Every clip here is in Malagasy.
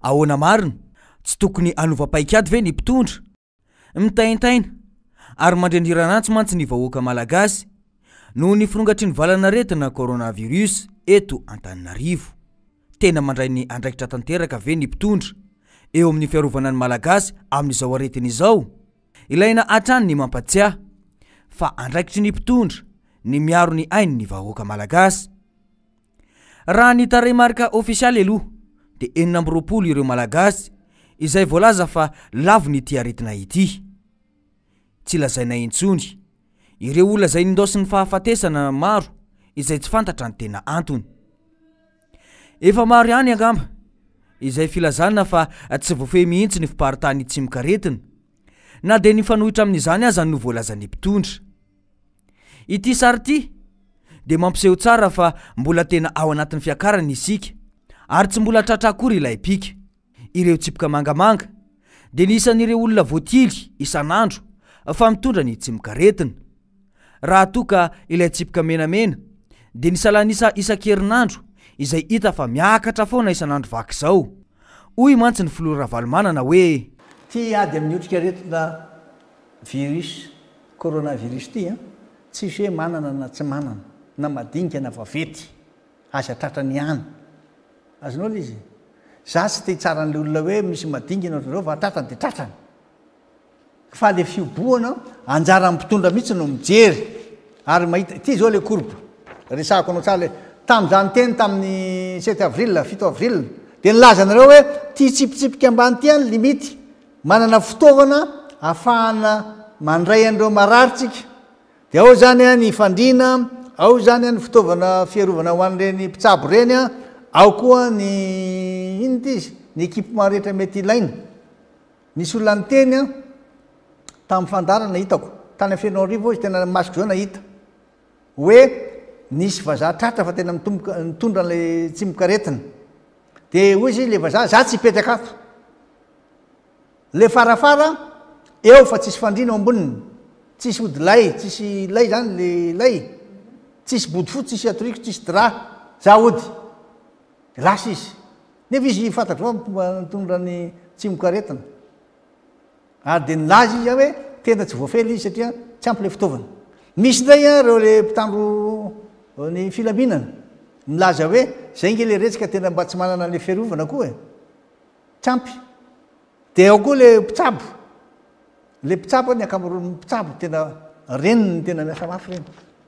ahoana marina tsy tokony anovam-paikady ve ny mpitondra mitaintaina ary mandrendriranantsy mantsy ny vahoaka malagasy noho ny firongatry ny valanaretina coronavirus eto Antananarivo. Tena mandray ny andraikitra tanteraka ve ny mpitondra eo amin'ny fiarovana ny malagasy amin'izao aretina izao. Ilaina hatrany ny mampatsiahy fa andraikitry ny mpitondra ny miaro ny ainy ny vahoaka malagasy. Raha ny tarehimarika ofisialy aloha dia 420 ireo malagasy izay voalaza fa lavo ny ity aretina ity. Tsy lazaina intsony ireo olona izay nindosy ny fahafatesana maro izay tsy fantatra ny tena antony. Efa maro ihany angamba izay filazana fa tsy voafehy mihitsy ny fiparitany tsy mikaretina na dia ny fanohitra amin'izany aza no voalazan'ny mpitondra. Ity sary ity dia mampiseho tsara fa mbola tena ao anatin'ny fiakarana isika ary tsy mbola tratra akory ilay pika. Ireo tsipika mangamanga dia nisan'ireo olona voatily isan'andro fa mitondra ny tsy mikaretina. Raha toka ilay tsipika menamena dia nisalanisa isan-kerinandro izay hita fa miakatra foana isan'andro vaky izao. Hoy mantsy ny filoha Ravalomanana hoe ty ady amin'ny otrikaretina virus coronavirus ity tsy hoe manana na tsy manana na madinika na vavety aza tratrany ihany. Azonao izy za tsy te tsara n'le olona hoe misy madinika naotrandreo fa tratrany dia tratrany fa le fioboana anjara mpitondra mihitsy no mijery ary mahita ity zao le korba resako anao tsara le tamin'izany teny tamin'ny 7 avril 7 avril dia nilazanareo hoe ty tsipitsipika ambany ty any limity manana fitaovana ahafahana mandray an'ireo mararitsika dia ao zany ny fandriana, ao zany ny fitaovana fiarovana ho an'ireny mpitsabo reny ao koa ny ino ty izy ny équipement rehetra mety ilaina. Nisy olona ny teny tamin'ny fandarana hitako tany Fianararivo izy tena masiko zao nahita hoe nisy vazaha tratra fa tena mitondra an'ilay tsy mikaretina dia hoy izy le vazaha za tsy hipetraka ato le farafara eo fa tsisy fandriana amboniny, tsisy ody lay, tsisy lay zany le lay, tsisy bodyfotsy, tsisy atoriko, tsisy dra, za ody lasa izy nefa izy fantatra va mitondra ny tsy mikaretina ary dia nilaza izy hoe tena tsy voafely izy satria tsy ampy le fitaovana. Misy ndray reo le mpitandro ny filaminana milaza hoe zay nge le retsika tena mba tsy manana le fiarovana koa tsy ampy. Dia ao koa le mpitsabo ny akamaroan'ny mpitsabo tena reniny tena miasa mafy reny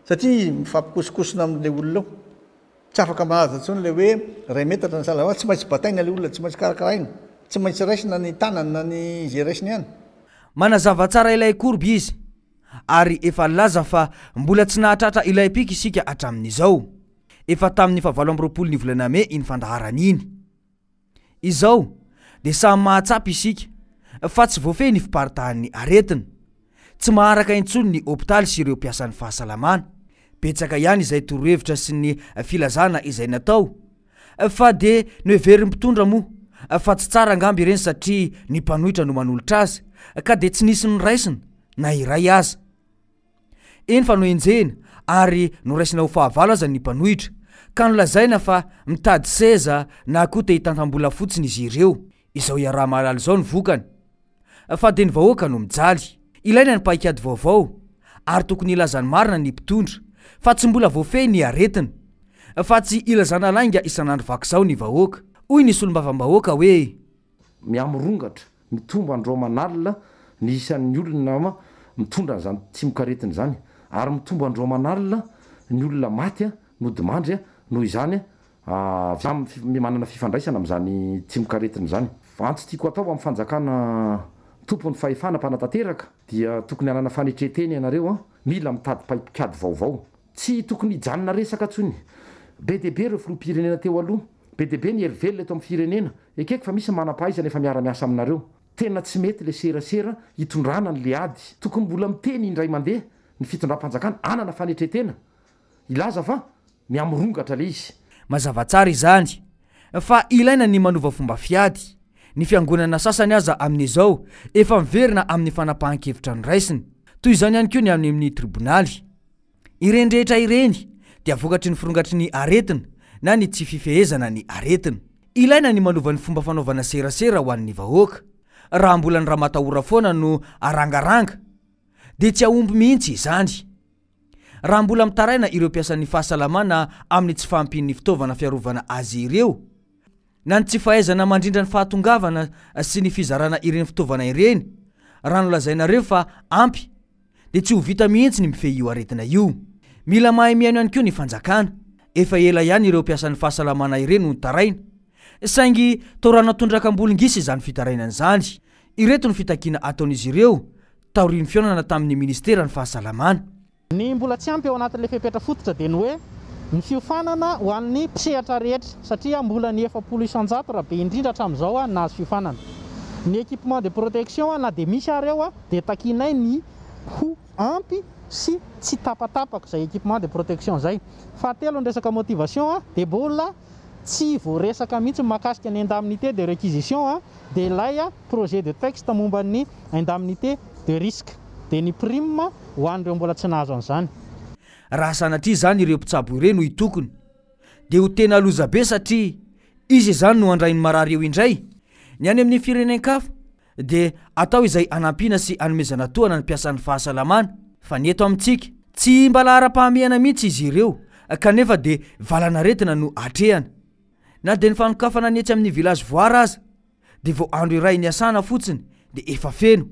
satria mifampikosikosina amin'le olona ao. Tsy afaka malaza intsony le hoe ray metatra ny salava tsy maintsy bataina le olona, tsy maintsy karakaraina, tsy maintsy raisina ny tanany na ny izay raisiny ihany. Manazava tsara ilay korby izy ary efa laza fa mbola tsy nahatratra ilay pika isika hatramin'izao. Efa tamin'ny 27 ny volana May iny fandaharana iny. Izao dia samy mahatsapy isika fa tsy voafehy ny fiparitahan'ny aretina. Tsy maharaka intsony ny hôpitaly sy ireo mpiasan'ny fahasalamana. Betsaka ihany izay torohevitra sy ny filazana izay natao fa dia noheveriny mpitondra moa fa tsy tsara angamba ireny satria ny mpanohitra no manolotra azy ka dia tsy nisy noraisina na iray aza. Eny fa noenjena ary noraisina ho fahavalo aza ny mpanohitra ka nolazaina fa mitady seza na koa te hitantam-bola fotsiny izy ireo. Izao iaraha mahalala izao ny vokany fa dia ny vahoaka no mijaly. Ilaina ny paikady vaovao ary tokony ilazany marina ny mpitondra fa tsy mbola voafehy ny aretina fa tsy ilazana lainga isan'andro vaky izao ny vahoaka. Hoy ny solombavam-bahoaka hoe miamorongatra mitombo andro manalina ny isan'ny olona mitondra zany tsy mikaretina zany ary mitombo andro manalina ny olona maty nodimandry noho izany manana fifandraisana amin'izany tsy mikaretina zany. Antso tiako atao amin'ny fanjakana tompony fahefana mpanatanteraka dia tokony hanana fanetreteny ianareo mila mitady paikady vaovao. Tsy tokony hijanona resaka tsony. Be deaibe ireo filoham-pirenena teo aloha, be deaibe ny herivelona eto amin'ny firenena. Ekeko fa misy manam-pahaizana efa miara-miasa aminareo. Tena tsy mety le serasera hitondrana ny le ady. Tokony mbola miteny indray mandeha ny fitondram-panjakana anana fanetretena. Ilaza fa miamorongatra le izy. Mazava tsara izany fa ilaina ny manova fomba fiady. Ny fiangonana sasany aza amin'izao efa miverina amin'ny fanapahan-kevitra ny raisiny. Toy izany ihany koa ny amin'ny tribonaly. Ireny rehetra ireny dia vokatry ny firongatry ny aretina na ny tsy fifehezana ny aretina. ilaina ny manova ny fomba fanaovana serasera ho an'ny vahoaka raha mbola ny raha matahora foana no arangaranga dia tsy ahomby mihitsy izany. Raha mbola mitaraina ireo mpiasan'ny fahasalamana amin'ny tsy fahampian'ny fitaovana fiarovana azy ireo na ny tsy fahaizana mandrindra ny fahatongavana sy ny fizarana ireny fitaovana ireny, raha nolazainareo fa ampy dia tsy ho vita mihitsy ny mifehy io aretina io. Mila mahay miaino ihany koa ny fanjakana. Efa ela ihany ireo mpiasan'ny fahasalamana ireny no nitaraina, saingy taorana tondrakambolingisa izany fitarainana izany. Ireto ny fitakiana ataon'izy ireo taorian'ny fiaonana tamin'ny ministera ny fahasalamana. Ny mbola tsy ampy ao anatin'ilay fepetra fototra dia ny hoe ny fiofanana ho an'ny mpisehatra rehetra, satria mbola ny 700 isan-jato raha be indrindra hatramin'izao nahazo fiofanana. Ny équipement de protection na dia misy ary eo dia takinay ny ho ampy sy tsy tapatapaka izay équipement de protection zay. Fahatelo ny resaka motivation dia mbola tsy voaresaka mihitsy mahakasika ny indemnité de réquisition dia ilay projet de texte momba ny indemnité de risque dia ny prime ho an'ireo mbola tsy nahazo an'izany. Raha sanatria izany ireo mpitsabo ireny ho itokony dia ho tena loza be satria izy izany no andrainy marary eo indray. Ny any amin'ny firenen-kafa dia atao izay anampiana sy anomezana toana ny mpiasan'ny fahasalamana, fa ny eto amintsika tsy mbala ara-pahamehana mihitsy izy ireo kanefa dia valanaretina no atrehana. Na dia ny fanokafana ny etsy amin'ny village voara aza dia vao andro iray ny asana fotsiny dia efa feno.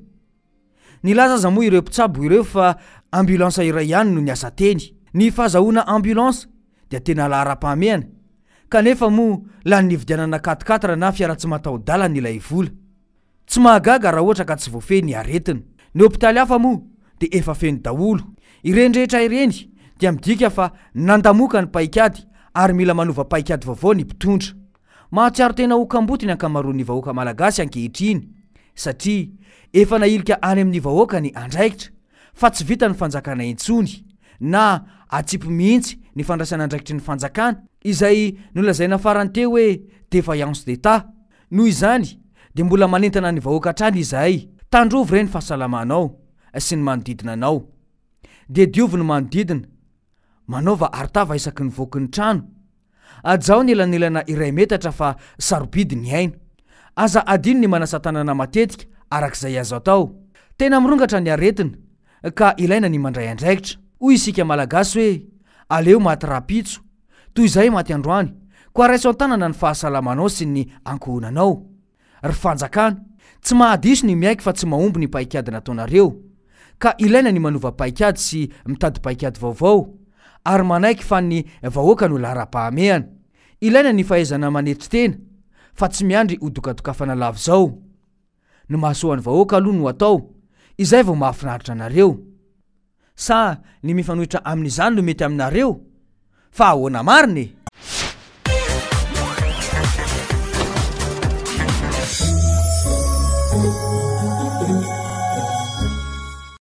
Nilaza aza moa ireo mpitsabo ireo fa ambulansa iray ihany no niasa teny. Ny fahazahoana ambulansa dia tena lahara-pahamehana, kanefa moa la nividianana 4x4 na fiara tsy mataho-dalana ilay vola. Tsy mahagaga raha ohatra ka tsy voafehy ny aretina. Ny hôpitaly hafa moa dia efa feno daholo. Ireny rehetra ireny dia midika fa nandamoka ny paikady ary mila manova paikady vaovao ny mpitondra. Mahatsiaro tena ho kamboty ny ankamaroan'ny vahoaka malagasy ankehitriny satria efa nailika any amin'ny vahoaka ny andraikitra fa tsy vita ny fanjakana intsony na atsipy mihitsy ny fandraisana andraikitry ny fanjakana izay nolazaina farany teo hoe défaillance d'état. Noho izany dia mbola manentana ny vahoaka hatrany izahay. Tandrovo ireny fahasalamanao sy ny manodidina anao. Dia diovy ny manodidina, manaova artava isaky ny voky ny trano. Ajao ny elanelana iray metatra fa sarobidy ny aina. Aza adino ny manasatanana matetika arak'izay azo atao. Tena mirongatra ny aretina ka ilaina ny mandray andraikitra. Hoy isika malagasy hoe aleo maty rapitso toy izay maty androany, koa raiso an-tanana ny fahasalamanao sy ny ankohonanao. Ry fanjakana, tsy mahadiso ny miaiky fa tsy mahomby ny paikady nataonareo, ka ilaina ny manova paikady sy mitady paikady vaovao ary manaiky fa ny vahoaka no lahara-pahamehana. Ilaina ny fahaizana manetry tena fa tsy miandry ho dokadokafana lavo zao. Ny mahasoan'ny vahoaka aloha no atao, izay vao mahafinaritra anareo. Sa ny mifanohitra amin'izany no mety aminareo? Fa ahoana mariny?